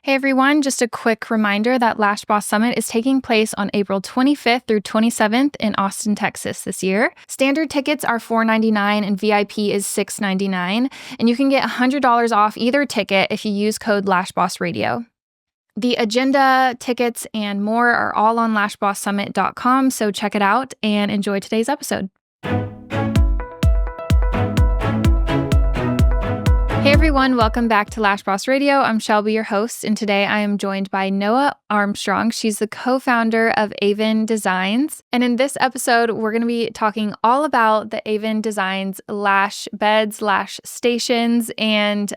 Hey everyone, just a quick reminder that Lash Boss Summit is taking place on April 25th through 27th in Austin, Texas this year. Standard tickets are $4.99 and VIP is $6.99, and you can get $100 off either ticket if you use code LashBossRadio. The agenda, tickets, and more are all on lashbosssummit.com, so check it out and enjoy today's episode. Hey everyone, welcome back to Lash Boss Radio. I'm Shelby, your host, and today I am joined by Noah Armstrong. She's the co-founder of Aven Designs. And in this episode, we're going to be talking all about the Aven Designs lash beds, lash stations, and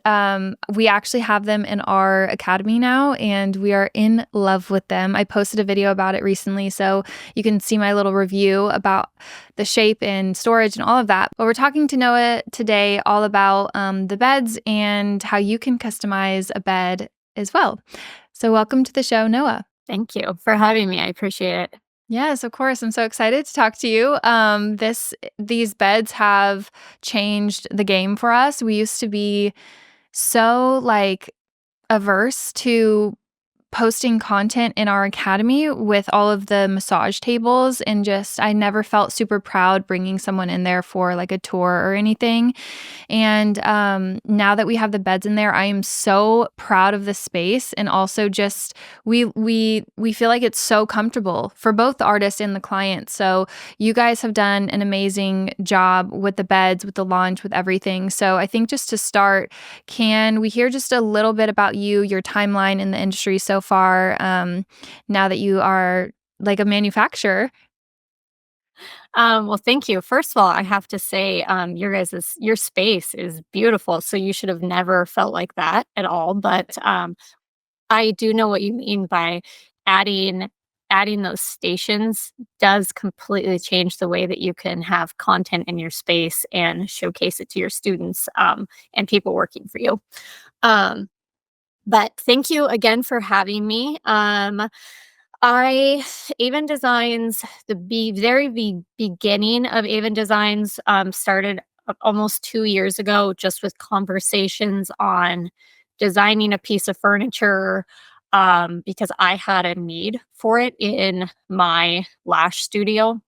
we actually have them in our academy now, and we are in love with them. I posted a video about it recently, so you can see my little review about the shape and storage and all of that. But we're talking to Noah today all about the beds and how you can customize a bed as well. So welcome to the show, Noah. Thank you for having me. I appreciate it. Yes, of course. I'm so excited to talk to you. These beds have changed the game for us. We used to be so averse to posting content in our academy with all of the massage tables, and just I never felt super proud bringing someone in there for like a tour or anything. And now that we have the beds in there, I am so proud of the space, and also just we feel like it's so comfortable for both the artist and the client. So you guys have done an amazing job with the beds, with the launch, with everything. So I think just to start, can we hear just a little bit about you, your timeline in the industry so far, now that you are like a manufacturer? Well, thank you. First of all, I have to say, your space is beautiful. So you should have never felt like that at all. But I do know what you mean by adding adding those stations does completely change the way that you can have content in your space and showcase it to your students and people working for you. Um, but thank you again for having me. I Aven Designs, beginning of Aven Designs started almost 2 years ago, just with conversations on designing a piece of furniture because I had a need for it in my lash studio.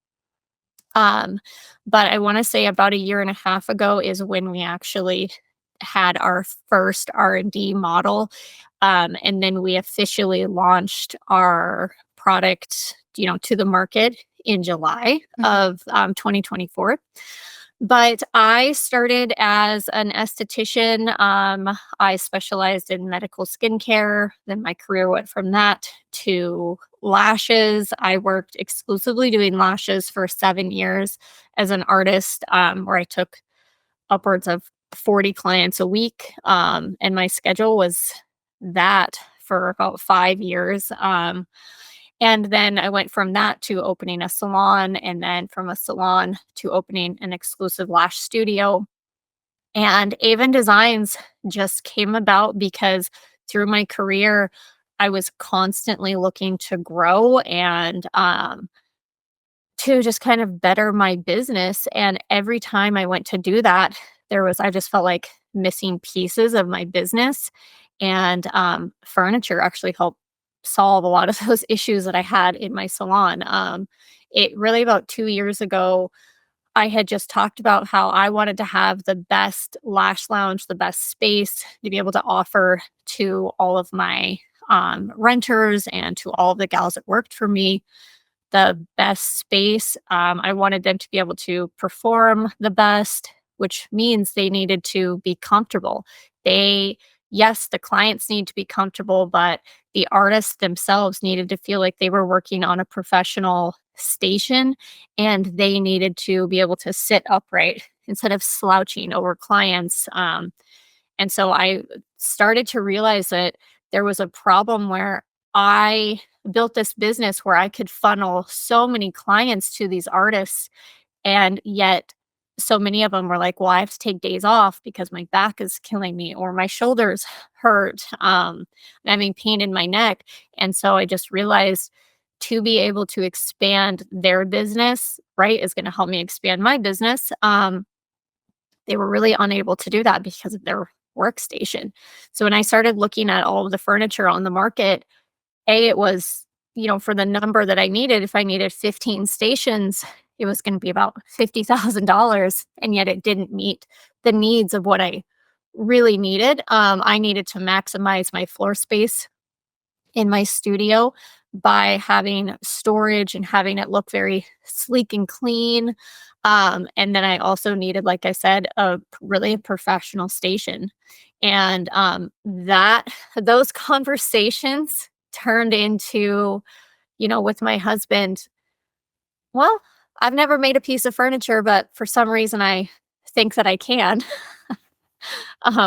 Um, but I want to say about a year and a half ago is when we actually had our first R&D model. And then we officially launched our product, to the market in July of 2024. But I started as an esthetician. I specialized in medical skincare. Then my career went from that to lashes. I worked exclusively doing lashes for 7 years as an artist, where I took upwards of 40 clients a week. And my schedule was that for about 5 years. And then I went from that to opening a salon, and then from a salon to opening an exclusive lash studio. And Aven Designs just came about because through my career, I was constantly looking to grow and to just kind of better my business. And every time I went to do that, I just felt like missing pieces of my business. And furniture actually helped solve a lot of those issues that I had in my salon. It really about 2 years ago, I had just talked about how I wanted to have the best lash lounge, the best space to be able to offer to all of my renters and to all of the gals that worked for me. The best space. I wanted them to be able to perform the best, which means they needed to be comfortable. Yes, the clients need to be comfortable, but the artists themselves needed to feel like they were working on a professional station, and they needed to be able to sit upright instead of slouching over clients. And so I started to realize that there was a problem where I built this business where I could funnel so many clients to these artists, and yet so many of them were like, well, I have to take days off because my back is killing me or my shoulders hurt. I'm having pain in my neck. And so I just realized to be able to expand their business, right, is going to help me expand my business. They were really unable to do that because of their workstation. So when I started looking at all of the furniture on the market, it was, for the number that I needed, if I needed 15 stations, it was going to be about $50,000. And yet it didn't meet the needs of what I really needed. I needed to maximize my floor space in my studio by having storage and having it look very sleek and clean. And then I also needed, like I said, a professional station. And that those conversations turned into, with my husband, well, I've never made a piece of furniture, but for some reason I think that I can,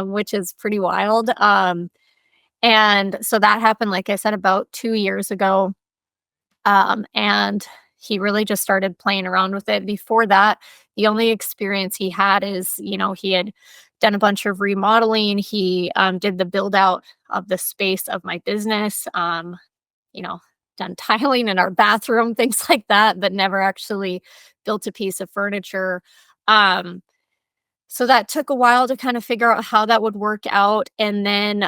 which is pretty wild. And so that happened, like I said, about 2 years ago. And he really just started playing around with it. Before that, the only experience he had is, he had done a bunch of remodeling. He did the build out of the space of my business, you know, done tiling in our bathroom, things like that, but never actually built a piece of furniture. Um, so that took a while to kind of figure out how that would work out. And then,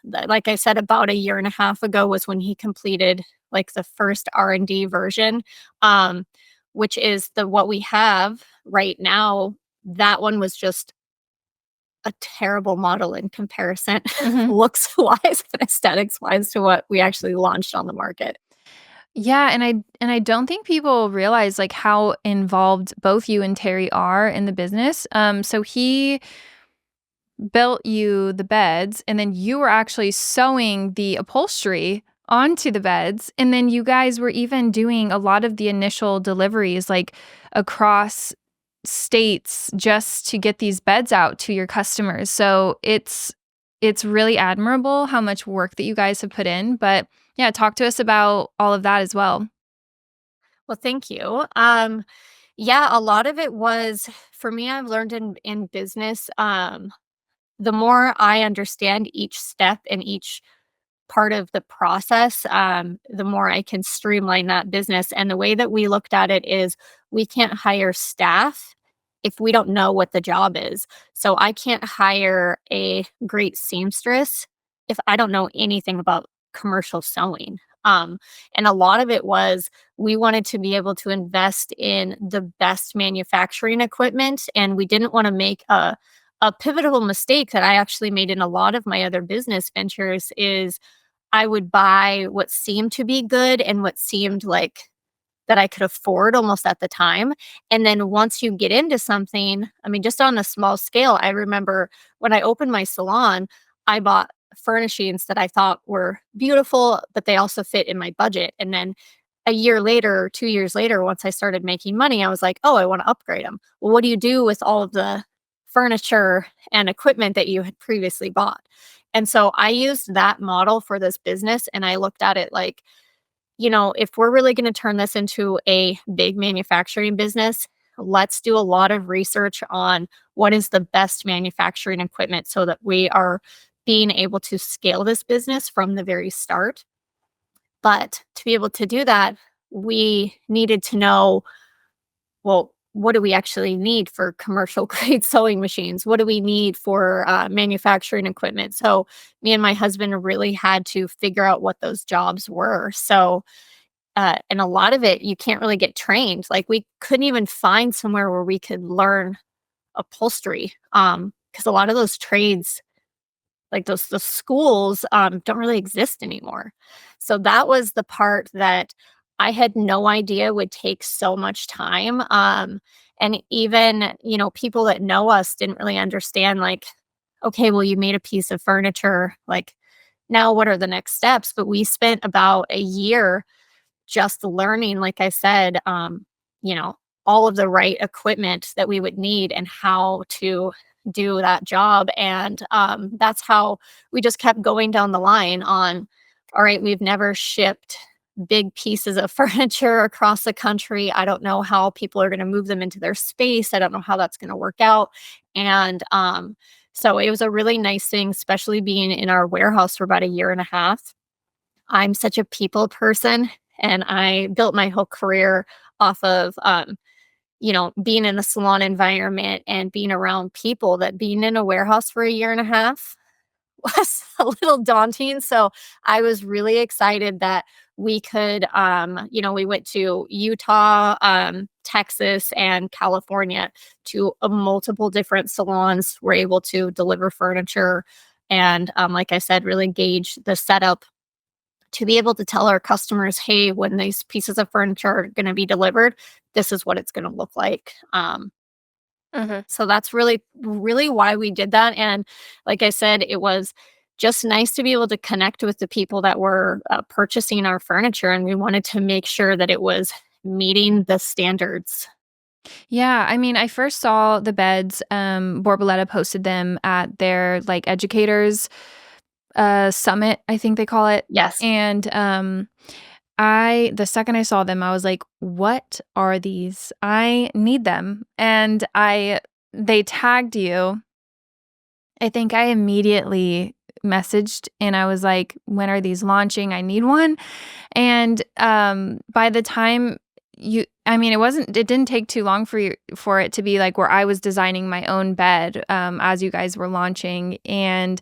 like I said, about a year and a half ago was when he completed like the first R&D version, um, which is the what we have right now. That one was just a terrible model in comparison, Mhm. looks wise and aesthetics wise, to what we actually launched on the market. Yeah, and I don't think people realize, like, how involved both you and Terry are in the business. So he built you the beds, and then you were actually sewing the upholstery onto the beds, and then you guys were even doing a lot of the initial deliveries, like, across states just to get these beds out to your customers. So it's really admirable how much work that you guys have put in, but yeah, talk to us about all of that as well. Well, thank you. Yeah, a lot of it was for me. I've learned in business. The more I understand each step and each part of the process, the more I can streamline that business. And the way that we looked at it is we can't hire staff if we don't know what the job is. So I can't hire a great seamstress if I don't know anything about commercial sewing. And a lot of it was we wanted to be able to invest in the best manufacturing equipment, and we didn't want to make a pivotal mistake that I actually made in a lot of my other business ventures is I would buy what seemed to be good and what seemed like that I could afford almost at the time. And then once you get into something, I mean, just on a small scale, I remember when I opened my salon, I bought furnishings that I thought were beautiful, but they also fit in my budget. And then a year later, or 2 years later, once I started making money, I was like, oh, I want to upgrade them. Well, what do you do with all of the furniture and equipment that you had previously bought? And so I used that model for this business, and I looked at it like, if we're really going to turn this into a big manufacturing business, let's do a lot of research on what is the best manufacturing equipment so that we are being able to scale this business from the very start. But to be able to do that, we needed to know, well, what do we actually need for commercial grade sewing machines? What do we need for manufacturing equipment? So, me and my husband really had to figure out what those jobs were. So, and a lot of it, you can't really get trained. Like, we couldn't even find somewhere where we could learn upholstery, because a lot of those trades, like the schools, don't really exist anymore. So that was the part that I had no idea would take so much time. And even, people that know us didn't really understand, like, okay, well, you made a piece of furniture. Like, now what are the next steps? But we spent about a year just learning, like I said, you know, all of the right equipment that we would need and how to do that job. And that's how we just kept going down the line on, all right, we've never shipped big pieces of furniture across the country. I don't know how people are going to move them into their space. I don't know how that's going to work out. And so it was a really nice thing, especially being in our warehouse for about a year and a half. I'm such a people person, and I built my whole career off of being in the salon environment and being around people, that being in a warehouse for a year and a half was a little daunting. So I was really excited that we could, we went to Utah, Texas, and California to multiple different salons. We're able to deliver furniture and, like I said, really gauge the setup to be able to tell our customers, hey, when these pieces of furniture are going to be delivered, this is what it's going to look like. Mhm. So that's really, really why we did that. And like I said, it was just nice to be able to connect with the people that were purchasing our furniture. And we wanted to make sure that it was meeting the standards. Yeah, I mean, I first saw the beds, Borboleta posted them at their, like, educators, summit, I think they call it, Yes. and, the second I saw them, I was like, "What are these? I need them," and they tagged you. I think I immediately messaged and I was like, "When are these launching? I need one." And, by the time it didn't take too long for it to be, like, where I was designing my own bed, as you guys were launching, and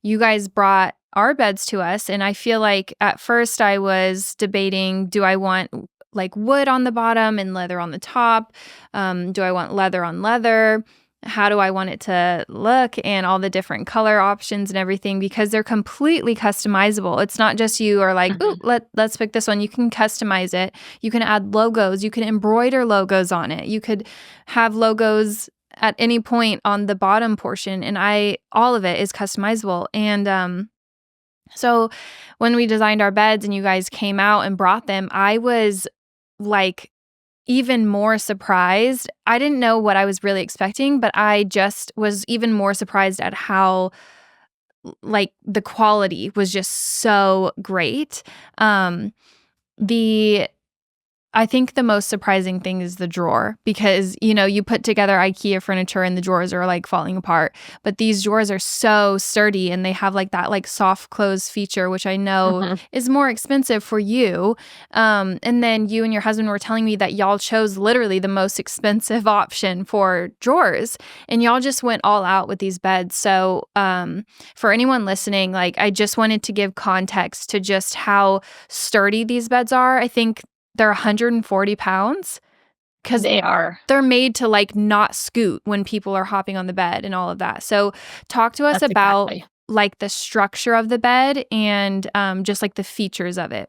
you guys brought our beds to us, and I feel like at first I was debating, do I want, like, wood on the bottom and leather on the top? Do I want leather on leather? How do I want it to look, and all the different color options and everything, because they're completely customizable. It's not just you are like, "Ooh, Mhm. let's pick this one." You can customize it. You can add logos. You can embroider logos on it. You could have logos at any point on the bottom portion, and I all of it is customizable. And so when we designed our beds and you guys came out and brought them, I was like even more surprised. I didn't know what I was really expecting, but I just was even more surprised at how, like, the quality was just so great. Um, the I think the most surprising thing is the drawer because, you put together IKEA furniture and the drawers are, like, falling apart, but these drawers are so sturdy and they have, like, that, like, soft close feature, which I know Mhm. is more expensive for you, and then you and your husband were telling me that y'all chose literally the most expensive option for drawers, and y'all just went all out with these beds, so, for anyone listening, like, I just wanted to give context to just how sturdy these beds are. I think they're 140 pounds because 'cause They are. they're made to, like, not scoot when people are hopping on the bed and all of that. So, talk to us That's about, exactly. like, the structure of the bed and, just, like, the features of it.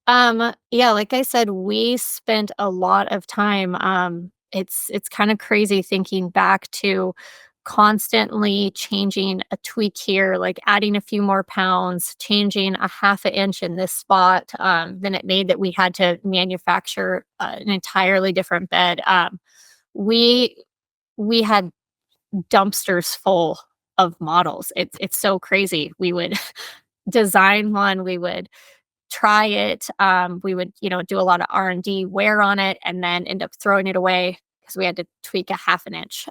Yeah, like I said, we spent a lot of time. It's kind of crazy thinking back to constantly changing a tweak here, like adding a few more pounds, changing a half an inch in this spot. Then it made that we had to manufacture an entirely different bed. We we had dumpsters full of models. It's so crazy. We would design one, we would try it. We would, do a lot of R&D wear on it and then end up throwing it away because we had to tweak a half an inch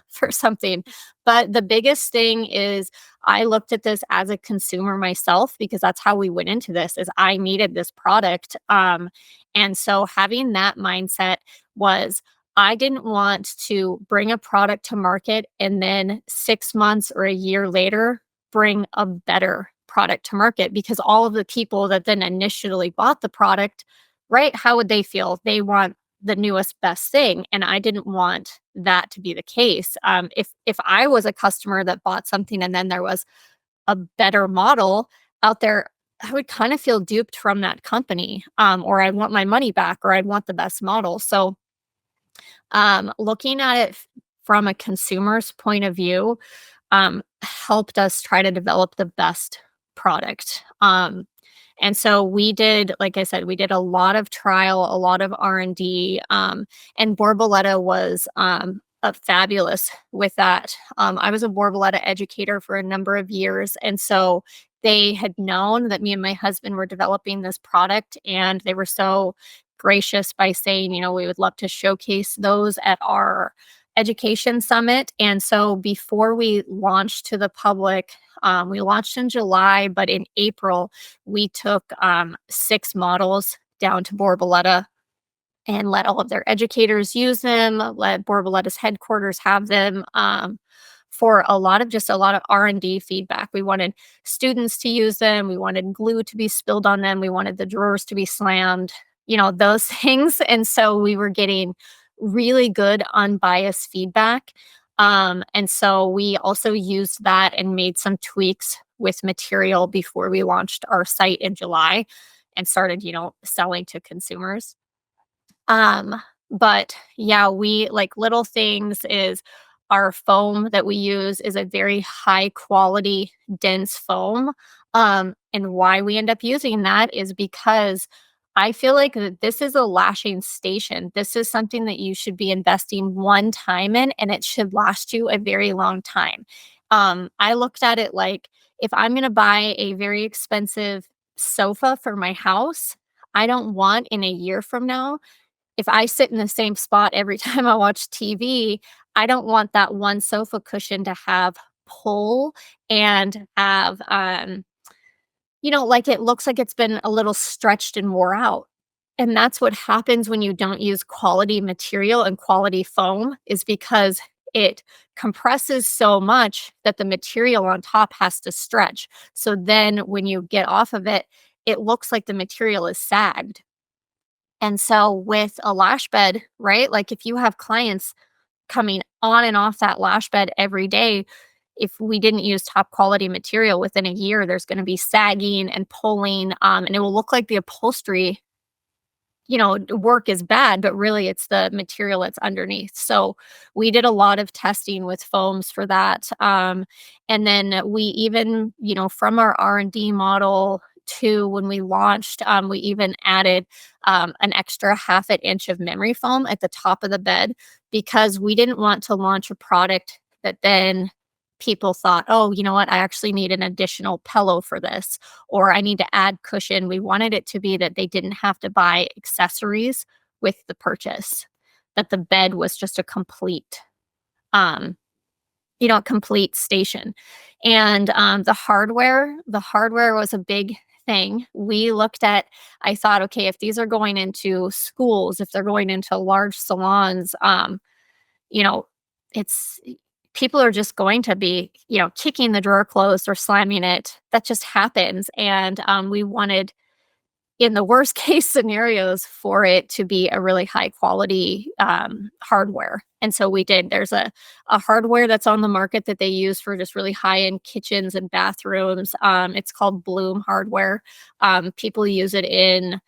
for something. But the biggest thing is I looked at this as a consumer myself because that's how we went into this is I needed this product. And so having that mindset was I didn't want to bring a product to market and then 6 months or a year later bring a better product to market because all of the people that then initially bought the product, right? How would they feel? They want the newest best thing, and I didn't want that to be the case. If I was a customer that bought something and then there was a better model out there, I would kind of feel duped from that company, or I want my money back, or I want the best model. So, looking at it from a consumer's point of view, helped us try to develop the best product. And so we did, like I said, we did a lot of trial, a lot of R&D, and Borboleta was fabulous with that. I was a Borboleta educator for a number of years, and so they had known that me and my husband were developing this product, and they were so gracious by saying, we would love to showcase those at our education summit. And so before we launched to the public, we launched in July, but in April, we took 6 models down to Borboleta and let all of their educators use them, let Borboletta's headquarters have them, for a lot of R&D feedback. We wanted students to use them, we wanted glue to be spilled on them, we wanted the drawers to be slammed, those things, and so we were getting really good unbiased feedback, and so we also used that and made some tweaks with material before we launched our site in July and started, selling to consumers. But yeah, we like little things is our foam that we use is a very high quality, dense foam. And why we end up using that is because I feel like that this is a lashing station. This is something that you should be investing one time in and it should last you a very long time. I looked at it like if I'm going to buy a very expensive sofa for my house, I don't want in a year from now if I sit in the same spot every time I watch TV, I don't want that one sofa cushion to have pull and have, like it looks like it's been a little stretched and wore out. And that's what happens when you don't use quality material and quality foam, is because it compresses so much that the material on top has to stretch. So then when you get off of it, it looks like the material is sagged. And so with a lash bed, right? Like if you have clients coming on and off that lash bed every day, if we didn't use top quality material within a year, there's going to be sagging and pulling, and it will look like the upholstery, work is bad, but really it's the material that's underneath. So we did a lot of testing with foams for that. And then we even, from our R&D model to when we launched, we even added an extra half an inch of memory foam at the top of the bed because we didn't want to launch a product that then people thought, oh, you know what, I actually need an additional pillow for this, or I need to add cushion. We wanted it to be that they didn't have to buy accessories with the purchase, that the bed was just a complete, um, a complete station. And the hardware was a big thing. We looked at, I thought, okay, if these are going into schools, if they're going into large salons, you know, it's people are just going to be, kicking the drawer closed or slamming it. That just happens. And we wanted, in the worst case scenarios, for it to be a really high quality hardware. And so we did. There's a hardware that's on the market that they use for just really high end kitchens and bathrooms. It's called Bloom hardware. People use it in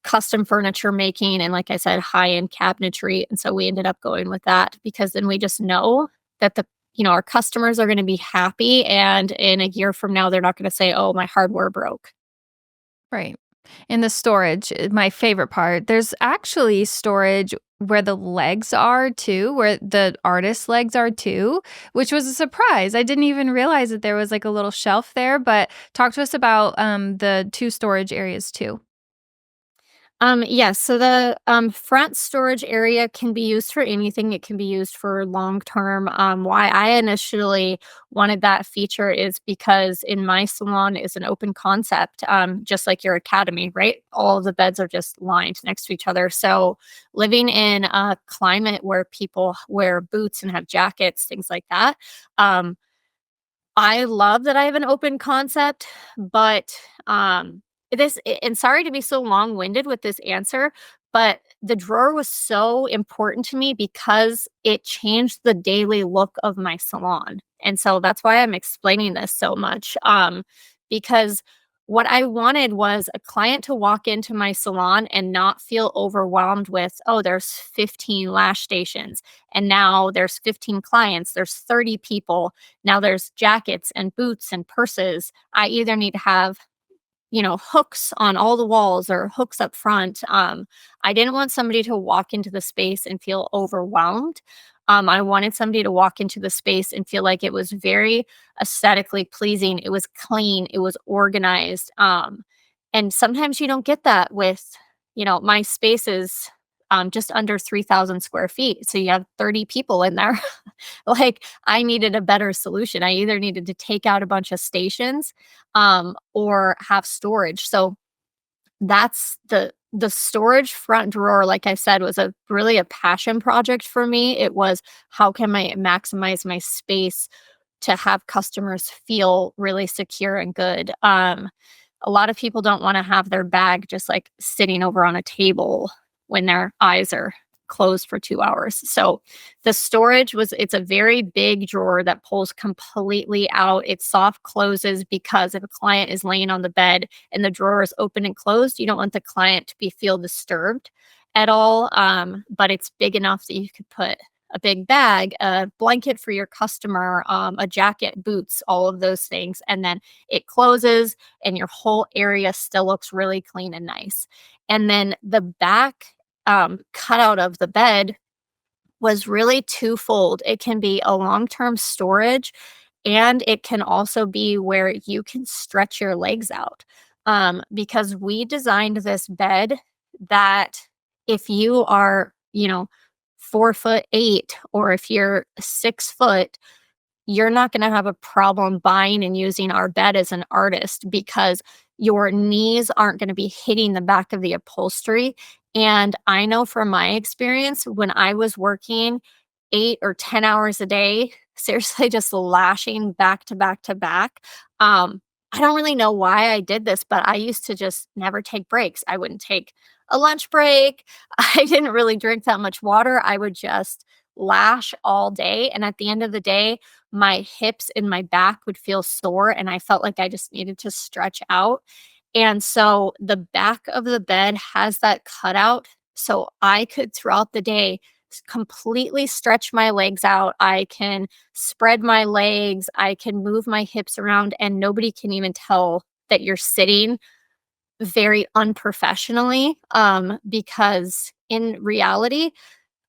custom furniture making and, like I said, high end cabinetry. And so we ended up going with that because then we just know that our customers are going to be happy. And in a year from now, they're not going to say, oh, my hardware broke. Right. In the storage, my favorite part, there's actually storage where the legs are too, where the artist legs are too, which was a surprise. I didn't even realize that there was like a little shelf there, but talk to us about the two storage areas too. Yes. So the front storage area can be used for anything. It can be used for long term. Why I initially wanted that feature is because in my salon is an open concept, just like your academy, right? All of the beds are just lined next to each other. So living in a climate where people wear boots and have jackets, things like that. Um, I love that I have an open concept, but, and sorry to be so long-winded with this answer, but the drawer was so important to me because it changed the daily look of my salon, and so that's why I'm explaining this so much, because what I wanted was a client to walk into my salon and not feel overwhelmed with, "Oh, there's 15 lash stations, and now there's 15 clients, there's 30 people, now there's jackets and boots and purses. I either need to have, hooks on all the walls or hooks up front." I didn't want somebody to walk into the space and feel overwhelmed. I wanted somebody to walk into the space and feel like it was very aesthetically pleasing. It was clean. It was organized. And sometimes you don't get that with, my space is just under 3,000 square feet. So you have 30 people in there. Like, I needed a better solution. I either needed to take out a bunch of stations or have storage. So that's the storage front drawer, like I said, was a really a passion project for me. It was, how can I maximize my space to have customers feel really secure and good. A lot of people don't want to have their bag just like sitting over on a table when their eyes are closed for 2 hours. So the storage was, it's a very big drawer that pulls completely out. It soft closes because if a client is laying on the bed and the drawer is open and closed, you don't want the client to be feel disturbed at all. But it's big enough that you could put a big bag, a blanket for your customer, a jacket, boots, all of those things. And then it closes and your whole area still looks really clean and nice. And then the back cutout of the bed was really twofold. It can be a long term storage, and it can also be where you can stretch your legs out. Because we designed this bed that if you are, 4'8", or if you're 6 foot, you're not going to have a problem buying and using our bed as an artist because your knees aren't going to be hitting the back of the upholstery. And I know from my experience, when I was working 8 or 10 hours a day, seriously, just lashing back to back to back. I don't really know why I did this, but I used to just never take breaks. I wouldn't take a lunch break. I didn't really drink that much water. I would just lash all day. And at the end of the day, my hips and my back would feel sore. And I felt like I just needed to stretch out. And so the back of the bed has that cutout. So I could throughout the day completely stretch my legs out. I can spread my legs. I can move my hips around, and nobody can even tell that you're sitting very unprofessionally. Because in reality,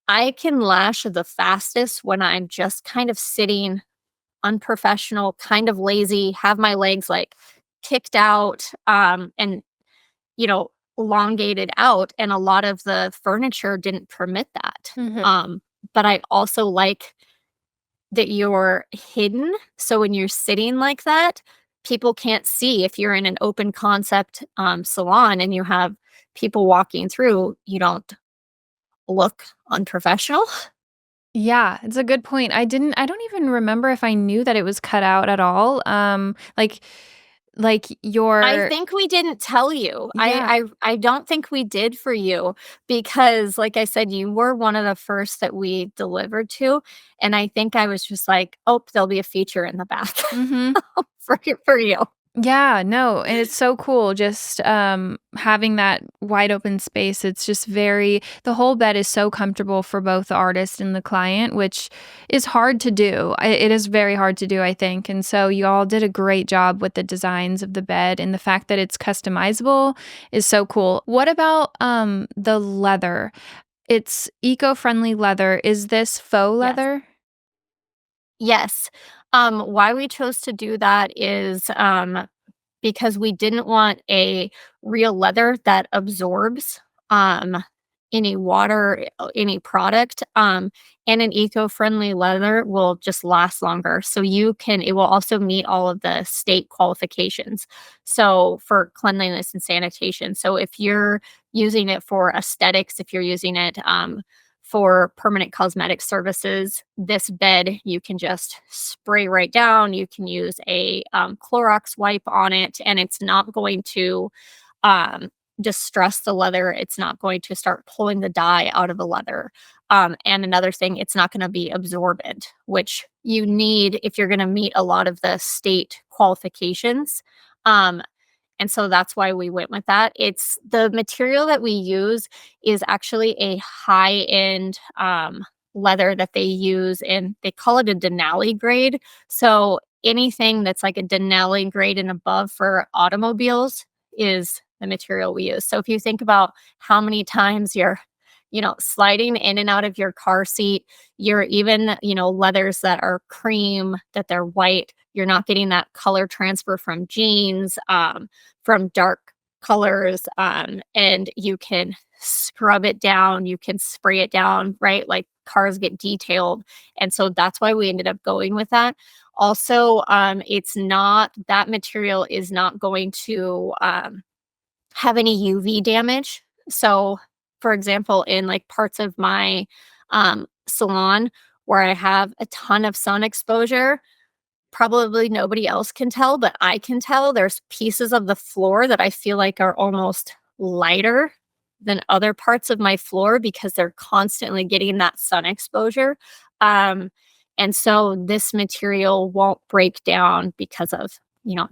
I can lash the fastest when I'm just kind of sitting unprofessional, kind of lazy, have my legs like kicked out, and you know, elongated out, and a lot of the furniture didn't permit that. Mhm. But I also like that you're hidden. So when you're sitting like that, people can't see. If you're in an open concept salon and you have people walking through, you don't look unprofessional. Yeah, it's a good point. I don't even remember if I knew that it was cut out at all. Like I your think we didn't tell you. yeah. I don't think we did for you because, like I said, you were one of the first that we delivered to, and I think I was just like, "Oh, there'll be a feature in the back Mhm. for you." Yeah, no, and it's so cool just, having that wide open space. It's just very the whole bed is so comfortable for both the artist and the client, which is hard to do. It is very hard to do, I think, and so you all did a great job with the designs of the bed, and the fact that it's customizable is so cool. What about, the leather? It's eco-friendly leather. Is this faux Yes. leather? Yes. Why we chose to do that is, because we didn't want a real leather that absorbs any water, any product. And an eco-friendly leather will just last longer. So it will also meet all of the state qualifications. So for cleanliness and sanitation. So if you're using it for aesthetics, if you're using it for permanent cosmetic services, this bed you can just spray right down. You can use a Clorox wipe on it, and it's not going to um, distress the leather. It's not going to start pulling the dye out of the leather. And another thing, it's not going to be absorbent, which you need if you're going to meet a lot of the state qualifications. Um, and so that's why we went with that. It's the material that we use is actually a high end leather that they use, and they call it a Denali grade. So anything that's like a Denali grade and above for automobiles is the material we use. So if you think about how many times you're, sliding in and out of your car seat, you're even, leathers that are cream, that they're white, you're not getting that color transfer from jeans, from dark colors, and you can scrub it down, you can spray it down, right? Like cars get detailed. And so that's why we ended up going with that. Also, it's not that material is not going to have any UV damage. So, for example, in like parts of my salon where I have a ton of sun exposure, probably nobody else can tell, but I can tell there's pieces of the floor that I feel like are almost lighter than other parts of my floor because they're constantly getting that sun exposure. Um, and so this material won't break down because of,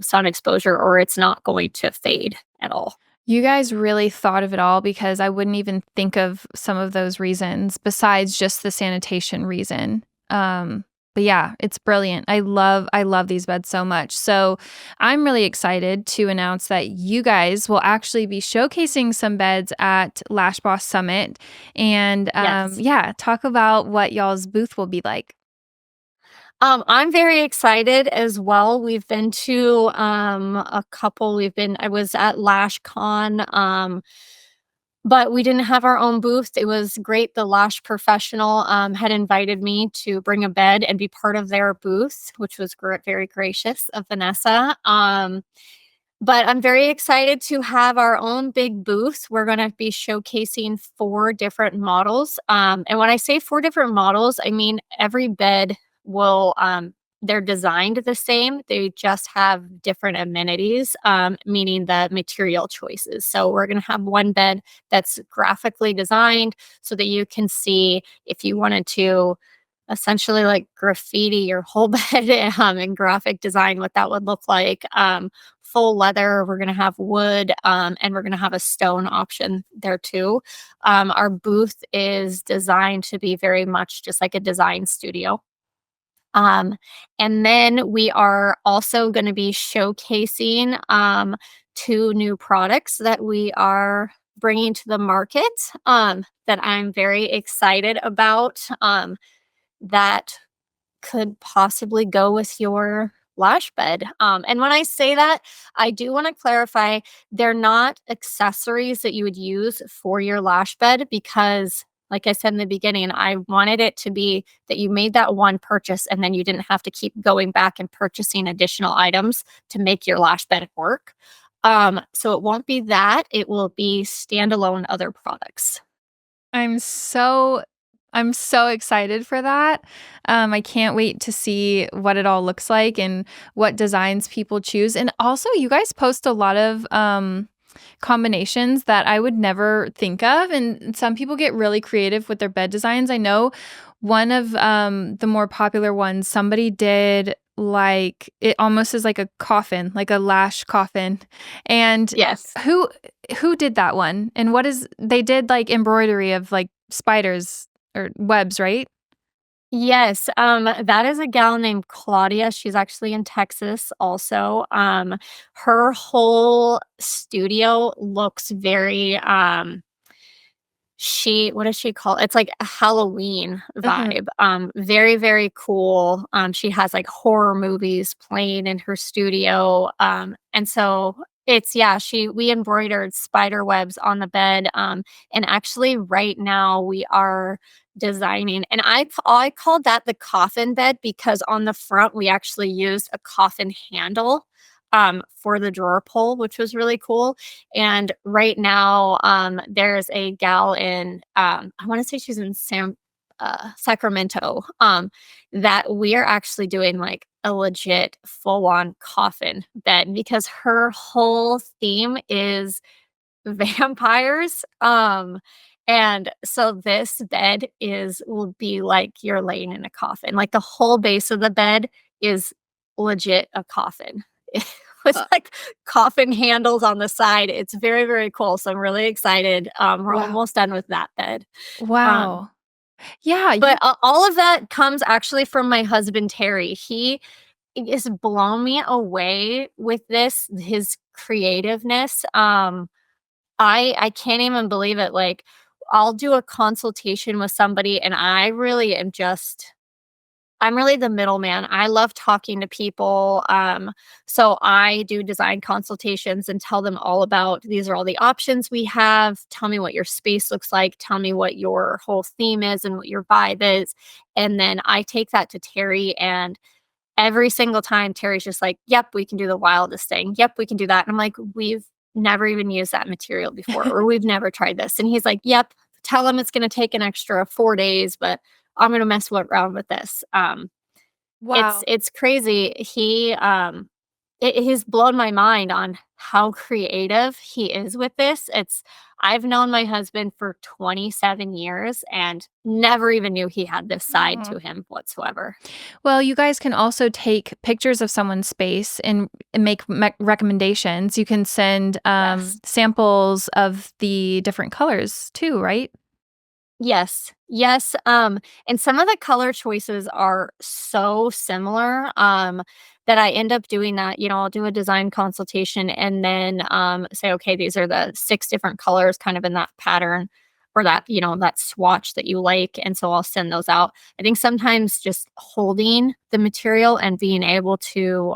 sun exposure, or it's not going to fade at all. You guys really thought of it all because I wouldn't even think of some of those reasons besides just the sanitation reason. But yeah, it's brilliant. I love these beds so much. So I'm really excited to announce that you guys will actually be showcasing some beds at Lash Boss Summit, and Yes. yeah, talk about what y'all's booth will be like. I'm very excited as well. We've been to a couple. I was at Lash Con, but we didn't have our own booth. It was great. The Lash professional had invited me to bring a bed and be part of their booth, which was very gracious of Vanessa. But I'm very excited to have our own big booth. We're going to be showcasing 4 different models. And when I say 4 different models, I mean every bed they're designed the same. They just have different amenities, meaning the material choices. So we're going to have one bed that's graphically designed so that you can see if you wanted to essentially like graffiti your whole bed in graphic design, what that would look like. Full leather, we're going to have wood, and we're going to have a stone option there too. Our booth is designed to be very much just like a design studio. Um, and then we are also going to be showcasing 2 new products that we are bringing to the market, that I'm very excited about, that could possibly go with your lash bed. And when I say that, I do want to clarify they're not accessories that you would use for your lash bed because, like I said in the beginning, I wanted it to be that you made that one purchase and then you didn't have to keep going back and purchasing additional items to make your lash bed work. So it won't be that, it will be standalone other products. I'm so I'm so excited for that. I can't wait to see what it all looks like and what designs people choose. And also, you guys post a lot of combinations that I would never think of. And some people get really creative with their bed designs. I know one of the more popular ones, somebody did like it almost is like a coffin, like a lash coffin. And Yes. who who did that one? And what is they did like embroidery of like spiders or webs, right? Yes, that is a gal named Claudia. She's actually in Texas also. Her whole studio looks very she what does she call it's like a Halloween Uh-huh. vibe. Very, very cool. She has like horror movies playing in her studio. And so it's yeah, she we embroidered spider webs on the bed. And actually right now we are designing and I called that the coffin bed because on the front we actually used a coffin handle for the drawer pull, which was really cool. And right now, there's a gal in, I want to say she's in Sacramento, that we are actually doing like a legit full on coffin bed because her whole theme is vampires. And so this bed will be like you're laying in a coffin. Like the whole base of the bed is legit a coffin. With Uh, like coffin handles on the side. It's very, very cool. So I'm really excited. We're wow. almost done with that bed. Um, Wow. Yeah, but you all of that comes actually from my husband Terry. He has blown me away with his creativeness. I can't even believe it. Like, I'll do a consultation with somebody, and I'm really the middleman. I love talking to people. So I do design consultations and tell them all about these are all the options we have. Tell me what your space looks like. Tell me what your whole theme is and what your vibe is. And then I take that to Terry, and every single time Terry's just like, "Yep, we can do the wildest thing. Yep, we can do that." And I'm like, never even used that material before, or we've never tried this. And he's like, yep, tell him it's going to take an extra 4 days, but I'm going to around with this. Wow. It's crazy. He's blown my mind on how creative he is with this. I've known my husband for 27 years and never even knew he had this side Aw. to him whatsoever. Well, you guys can also take pictures of someone's space and make recommendations. You can send Yes. samples of the different colors too, right? Yes. Yes, and some of the color choices are so similar, that I end up doing that, I'll do a design consultation and then, say, "Okay, these are the 6 different colors kind of in that pattern or that swatch that you like," and so I'll send those out. I think sometimes just holding the material and being able to,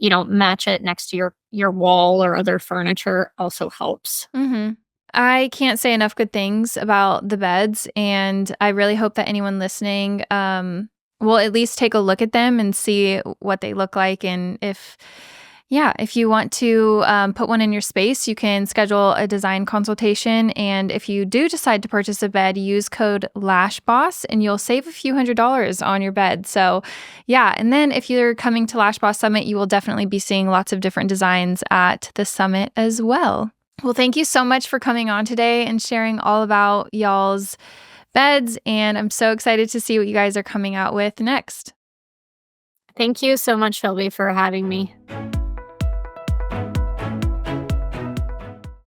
match it next to your wall or other furniture also helps. Mhm. I can't say enough good things about the beds, and I really hope that anyone listening, will at least take a look at them and see what they look like, and if you want to, put one in your space, you can schedule a design consultation, and if you do decide to purchase a bed, use code LASHBOSS, and you'll save a few $100s on your bed, so, yeah, and then if you're coming to Lash Boss Summit, you will definitely be seeing lots of different designs at the summit as well. Well, thank you so much for coming on today and sharing all about y'all's beds. And I'm so excited to see what you guys are coming out with next. Thank you so much, Shelby, for having me.